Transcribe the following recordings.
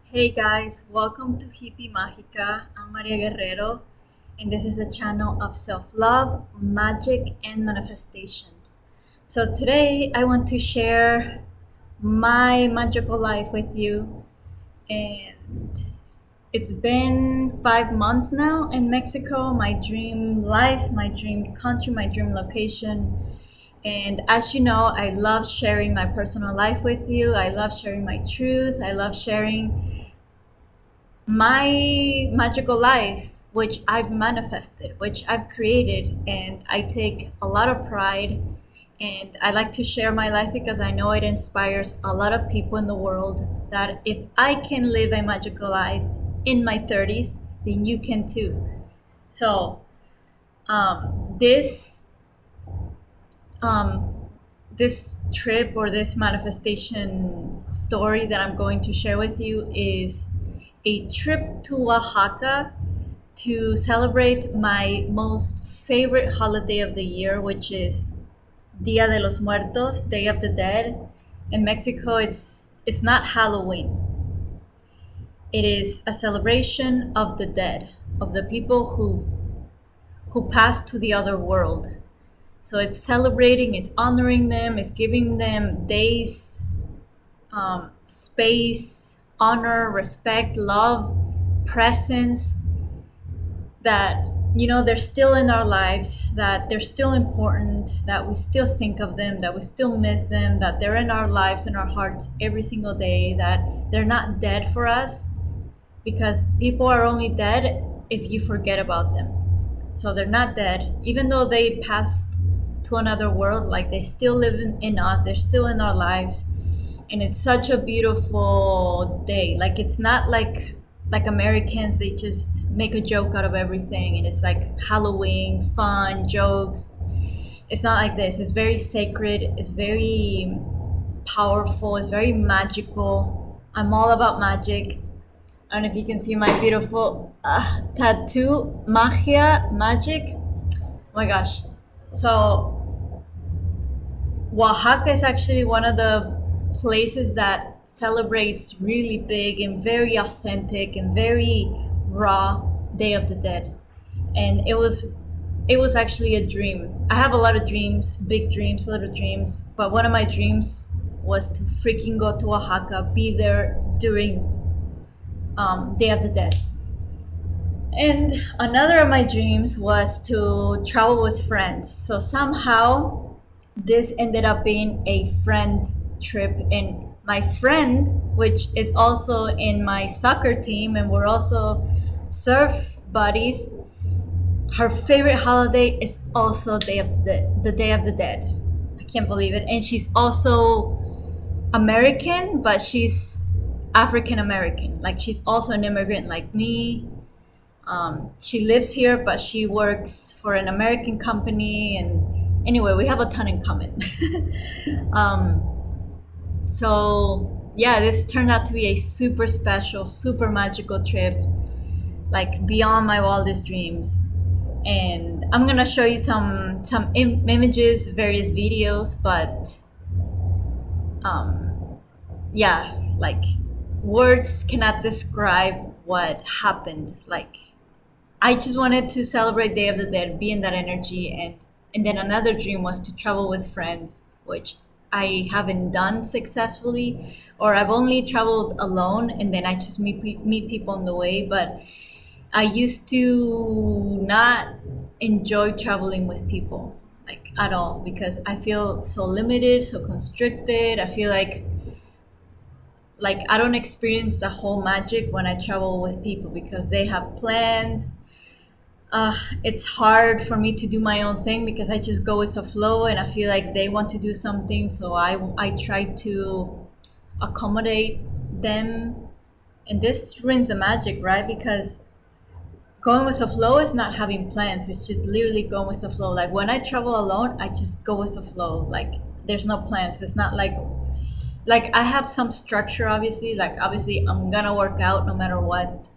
Hey guys, welcome to Hippie Mágica. I'm Maria Guerrero, and this is a channel of self love, magic, and manifestation. So, today I want to share my magical life with you. And it's been 5 months now in Mexico, my dream life, my dream country, my dream location. And as you know, I love sharing my personal life with you. I love sharing my truth. I love sharing my magical life, which I've manifested, which I've created, and I take a lot of pride. And I like to share my life because I know it inspires a lot of people in the world that if I can live a magical life in my 30s, then you can too. So, this um, this trip or this manifestation story that I'm going to share with you is a trip to Oaxaca to celebrate my most favorite holiday of the year, which is Dia de los Muertos, Day of the Dead. In Mexico, it's not Halloween. It is a celebration of the dead, of the people who passed to the other world. So it's celebrating, it's honoring them, it's giving them days, space, honor, respect, love, presence, that they're still in our lives, that they're still important, that we still think of them, that we still miss them, that they're in our lives, in our hearts every single day, that they're not dead for us, because people are only dead if you forget about them. So they're not dead, even though they passed to another world. Like, they still live in us, they're still in our lives. And it's such a beautiful day. Like, it's not like Americans, they just make a joke out of everything, and it's like Halloween fun jokes. It's not like this. It's very sacred, it's very powerful, it's very magical. I'm all about magic. I don't know if you can see my beautiful tattoo, magia, magic. Oh my gosh. So Oaxaca is actually one of the places that celebrates really big and very authentic and very raw Day of the Dead. And it was actually a dream. I have a lot of dreams, big dreams, little dreams, but one of my dreams was to freaking go to Oaxaca, be there during Day of the Dead. And another of my dreams was to travel with friends. So somehow this ended up being a friend trip. And my friend, which is also in my soccer team, and we're also surf buddies, her favorite holiday is also the Day of the Dead. I can't believe it. And she's also American, but she's African American. Like, she's also an immigrant like me. She lives here, but she works for an American company. And anyway, we have a ton in common. So, yeah, this turned out to be a super special, super magical trip, like beyond my wildest dreams. And I'm gonna show you some images, various videos, but yeah, like, words cannot describe what happened. Like, I just wanted to celebrate Day of the Dead, be in that energy. And then another dream was to travel with friends, which I haven't done successfully, or I've only traveled alone, and then I just meet people on the way. But I used to not enjoy traveling with people, like, at all, because I feel so limited, so constricted. I feel like I don't experience the whole magic when I travel with people because they have plans. It's hard for me to do my own thing because I just go with the flow, and I feel like they want to do something, so I try to accommodate them. And this ruins the magic, right? Because going with the flow is not having plans, it's just literally going with the flow. Like, when I travel alone, I just go with the flow. Like, there's no plans. It's not like I have some structure, obviously. Like, obviously I'm gonna work out no matter what.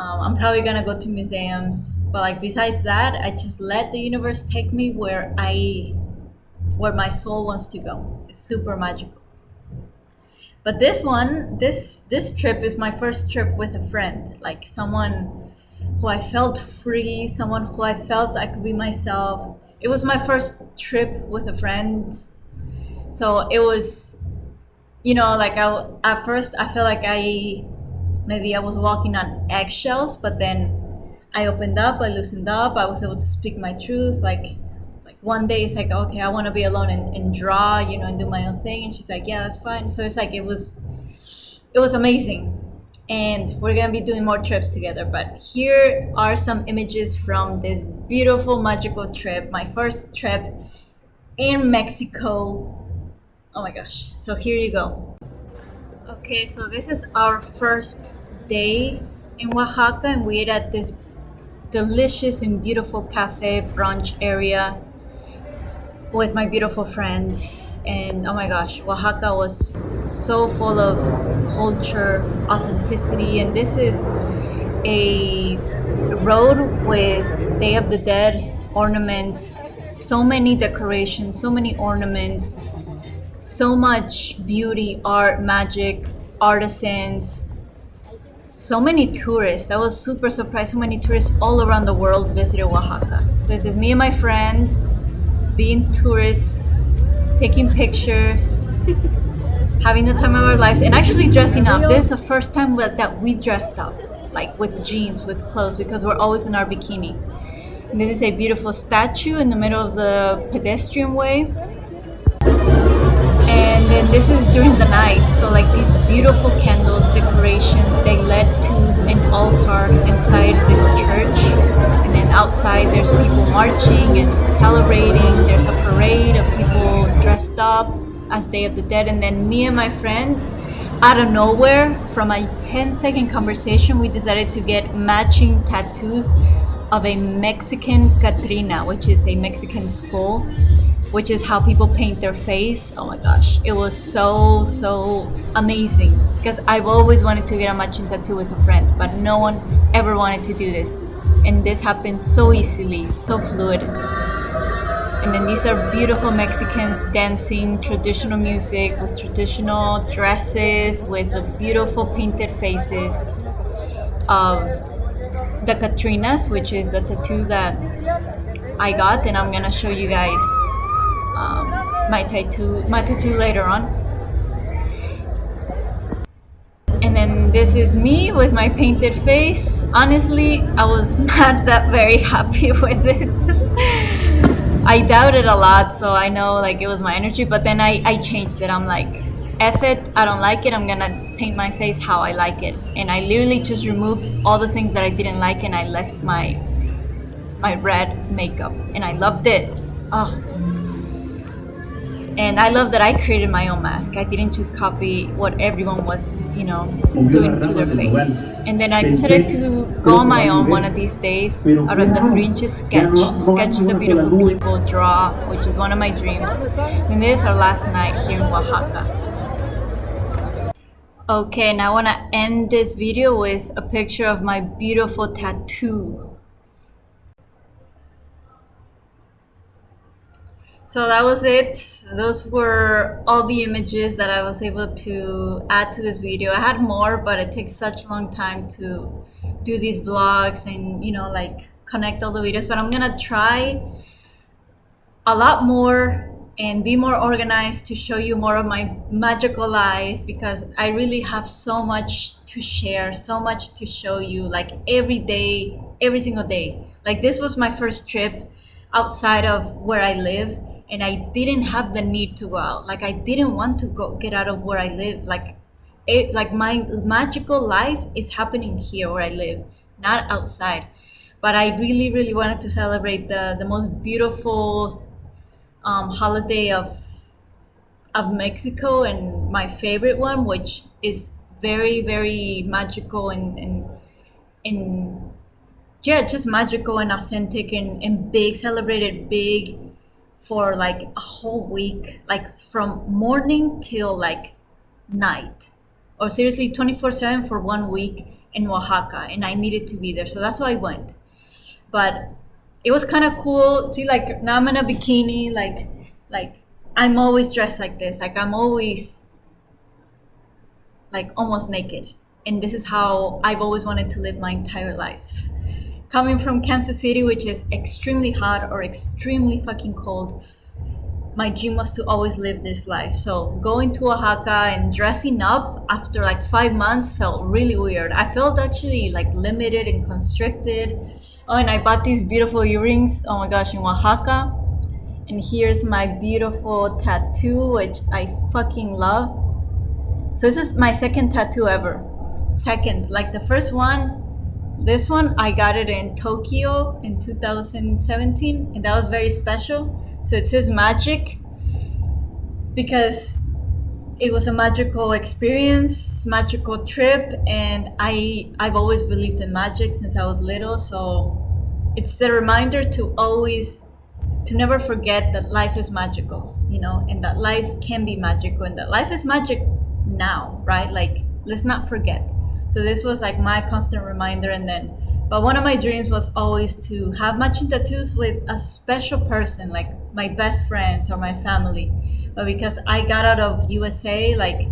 I'm probably gonna go to museums, but like, besides that, I just let the universe take me where my soul wants to go. It's super magical. But this trip is my first trip with a friend, like someone who I felt free, someone who I felt I could be myself. It was my first trip with a friend, so it was, like at first I felt like maybe I was walking on eggshells, but then I opened up, I loosened up, I was able to speak my truth. Like one day it's like, okay, I want to be alone and draw, and do my own thing, and she's like, yeah, that's fine. So it's like it was amazing, and we're gonna be doing more trips together. But here are some images from this beautiful magical trip, my first trip in Mexico. Oh my gosh! So here you go. Okay, so this is our first day in Oaxaca, and we ate at this delicious and beautiful cafe brunch area with my beautiful friend. And oh my gosh, Oaxaca was so full of culture, authenticity, and this is a road with Day of the Dead ornaments, so many decorations, so many ornaments, so much beauty, art, magic, artisans, so many tourists. I was super surprised how many tourists all around the world visited Oaxaca. So this is me and my friend being tourists, taking pictures, having the time of our lives, and actually dressing up. This is the first time that we dressed up, like with jeans, with clothes, because we're always in our bikini. And this is a beautiful statue in the middle of the pedestrian way. And then this is during the night, so like these beautiful candles, decorations, they led to an altar inside this church. And then outside there's people marching and celebrating. There's a parade of people dressed up as Day of the Dead. And then me and my friend, out of nowhere, from a 10-second conversation, we decided to get matching tattoos of a Mexican Catrina, which is a Mexican skull, which is how people paint their face. Oh my gosh, it was so amazing, because I've always wanted to get a matching tattoo with a friend, but no one ever wanted to do this, and this happened so easily, so fluid. And then these are beautiful Mexicans dancing traditional music with traditional dresses, with the beautiful painted faces of the Catrinas, which is the tattoo that I got, and I'm gonna show you guys my tattoo later on. And then this is me with my painted face. Honestly, I was not that very happy with it. I doubted a lot, so I know like it was my energy, but then I changed it. I'm like, F it, I don't like it, I'm gonna paint my face how I like it. And I literally just removed all the things that I didn't like, and I left my red makeup, and I loved it. Oh. And I love that I created my own mask. I didn't just copy what everyone was, doing to their face. And then I decided to go on my own one of these days, out of the 3 inches sketch the beautiful people, draw, which is one of my dreams. And this is our last night here in Oaxaca. Okay, now I want to end this video with a picture of my beautiful tattoo. So that was it. Those were all the images that I was able to add to this video. I had more, but it takes such a long time to do these vlogs and, like connect all the videos. But I'm gonna try a lot more and be more organized to show you more of my magical life, because I really have so much to share, so much to show you, like every day, every single day. Like this was my first trip outside of where I live, and I didn't have the need to go out. Like I didn't want to get out of where I live. Like my magical life is happening here where I live, not outside. But I really wanted to celebrate the most beautiful holiday of Mexico, and my favorite one, which is very magical and yeah, just magical and authentic and big, celebrated big for like a whole week, like from morning till like night, or seriously 24/7 for 1 week in Oaxaca. And I needed to be there, so that's why I went. But it was kind of cool. See, like now I'm in a bikini, like I'm always dressed like this. Like I'm always like almost naked. And this is how I've always wanted to live my entire life. Coming from Kansas City, which is extremely hot or extremely fucking cold, my dream was to always live this life. So going to Oaxaca and dressing up after like 5 months felt really weird. I felt actually like limited and constricted. Oh, and I bought these beautiful earrings. Oh my gosh, in Oaxaca. And here's my beautiful tattoo, which I fucking love. So this is my second tattoo ever. Second, like the first one, this one I got it in Tokyo in 2017, and that was very special. So it says magic because it was a magical experience, magical trip, and I've always believed in magic since I was little. So it's a reminder to always to never forget that life is magical, and that life can be magical, and that life is magic now, right? Like, let's not forget. So this was like my constant reminder. And then, but one of my dreams was always to have matching tattoos with a special person, like my best friends or my family. But because I got out of USA, like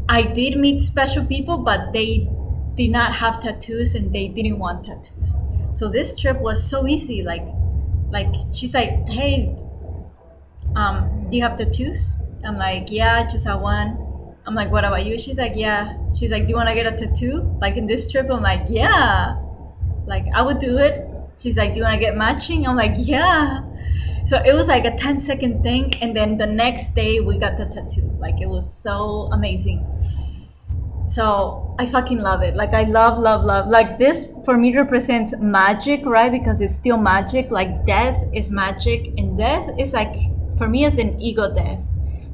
I did meet special people, but they did not have tattoos and they didn't want tattoos. So this trip was so easy. Like she's like, hey, do you have tattoos? I'm like, yeah, I just have one. I'm like, what about you? She's like, yeah. She's like, do you want to get a tattoo? Like in this trip? I'm like, yeah. Like I would do it. She's like, do you want to get matching? I'm like, yeah. So it was like a 10-second thing. And then the next day we got the tattoos. Like it was so amazing. So I fucking love it. Like I love. Like this for me represents magic, right? Because it's still magic. Like death is magic. And death is like, for me, it's an ego death.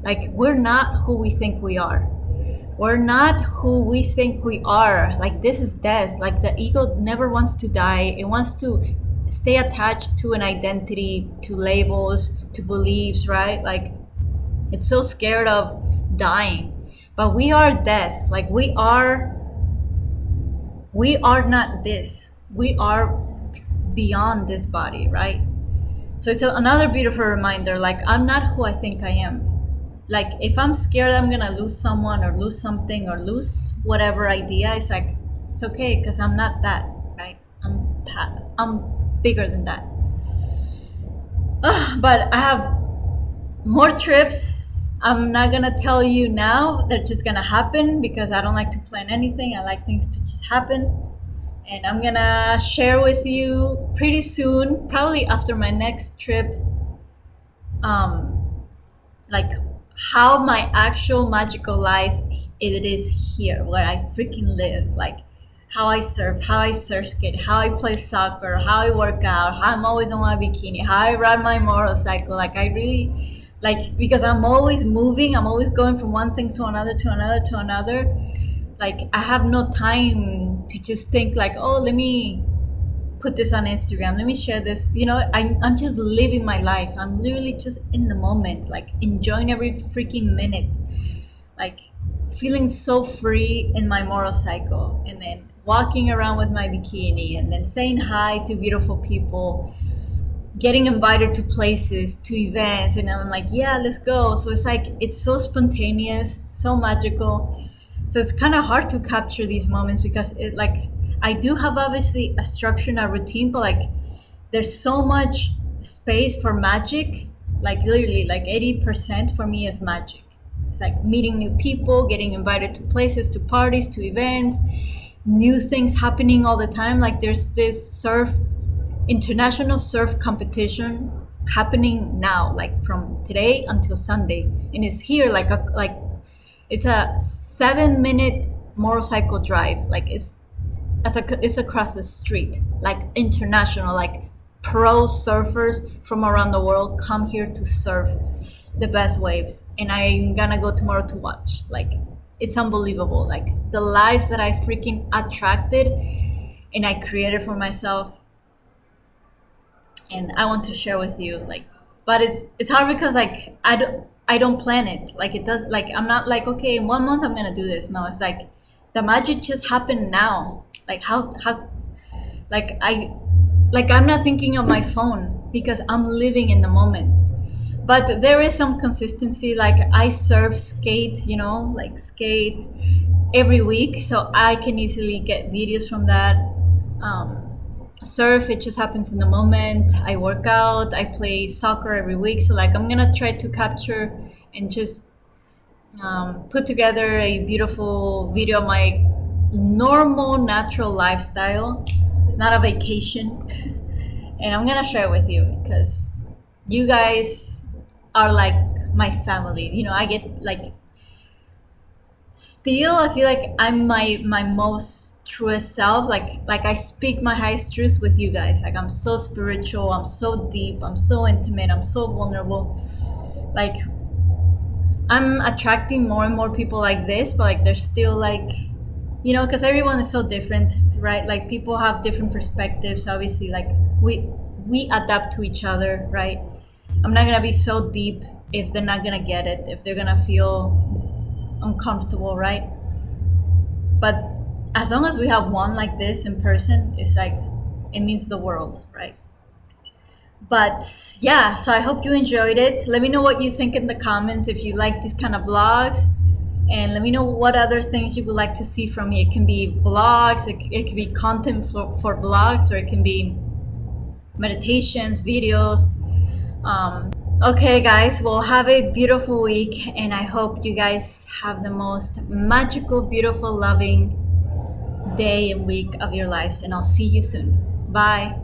Like we're not who we think we are. We're not who we think we are. Like this is death. Like the ego never wants to die. It wants to stay attached to an identity, to labels, to beliefs, right? Like it's so scared of dying. But we are death. Like we are not this. We are beyond this body, right? So it's another beautiful reminder. Like I'm not who I think I am. Like if I'm scared I'm gonna lose someone or lose something or lose whatever idea, it's like it's okay because I'm not that, right? I'm bigger than that. But I have more trips. I'm not gonna tell you now. They're just gonna happen because I don't like to plan anything. I like things to just happen. And I'm gonna share with you pretty soon, probably after my next trip, like how my actual magical life it is here, where I freaking live. Like how I surf, how I surf skate, how I play soccer, how I work out, how I'm always on my bikini, how I ride my motorcycle. Like I really like because I'm always moving, I'm always going from one thing to another to another to another. Like I have no time to just think like, oh, let me put this on Instagram, let me share this. I'm just living my life. I'm literally just in the moment, like enjoying every freaking minute, like feeling so free in my motorcycle, and then walking around with my bikini, and then saying hi to beautiful people, getting invited to places, to events, and I'm like, yeah, let's go. So it's like it's so spontaneous, so magical. So it's kind of hard to capture these moments because it like I do have obviously a structure and a routine, but like there's so much space for magic. Like literally like 80% for me is magic. It's like meeting new people, getting invited to places, to parties, to events, new things happening all the time. Like there's this international surf competition happening now, like from today until Sunday. And it's here like it's a 7-minute motorcycle drive. Like it's across the street, like international, like pro surfers from around the world come here to surf the best waves, and I'm gonna go tomorrow to watch. Like it's unbelievable, like the life that I freaking attracted and I created for myself, and I want to share with you. Like, but it's hard because like I don't plan it. Like it does. Like I'm not like, okay, in 1 month I'm gonna do this. No, it's like the magic just happened now. Like how like I'm not thinking of my phone because I'm living in the moment. But there is some consistency. Like I surf skate, like skate every week, so I can easily get videos from that. um, Surf, it just happens in the moment. I work out, I play soccer every week, so like I'm gonna try to capture and just put together a beautiful video of my normal natural lifestyle. It's not a vacation. And I'm gonna share it with you because you guys are like my family. I get like, still I feel like I'm my most truest self. Like I speak my highest truth with you guys. Like I'm so spiritual, I'm so deep, I'm so intimate, I'm so vulnerable. Like I'm attracting more and more people like this, but like they're still like, because everyone is so different, right? Like people have different perspectives. Obviously, like we adapt to each other, right? I'm not gonna be so deep if they're not gonna get it, if they're gonna feel uncomfortable, right? But as long as we have one like this in person, it's like it means the world, right? But yeah, so I hope you enjoyed it. Let me know what you think in the comments if you like these kind of vlogs. And let me know what other things you would like to see from me. It can be vlogs, it can be content for vlogs, or it can be meditations, videos. Okay, guys, well, have a beautiful week. And I hope you guys have the most magical, beautiful, loving day and week of your lives. And I'll see you soon. Bye.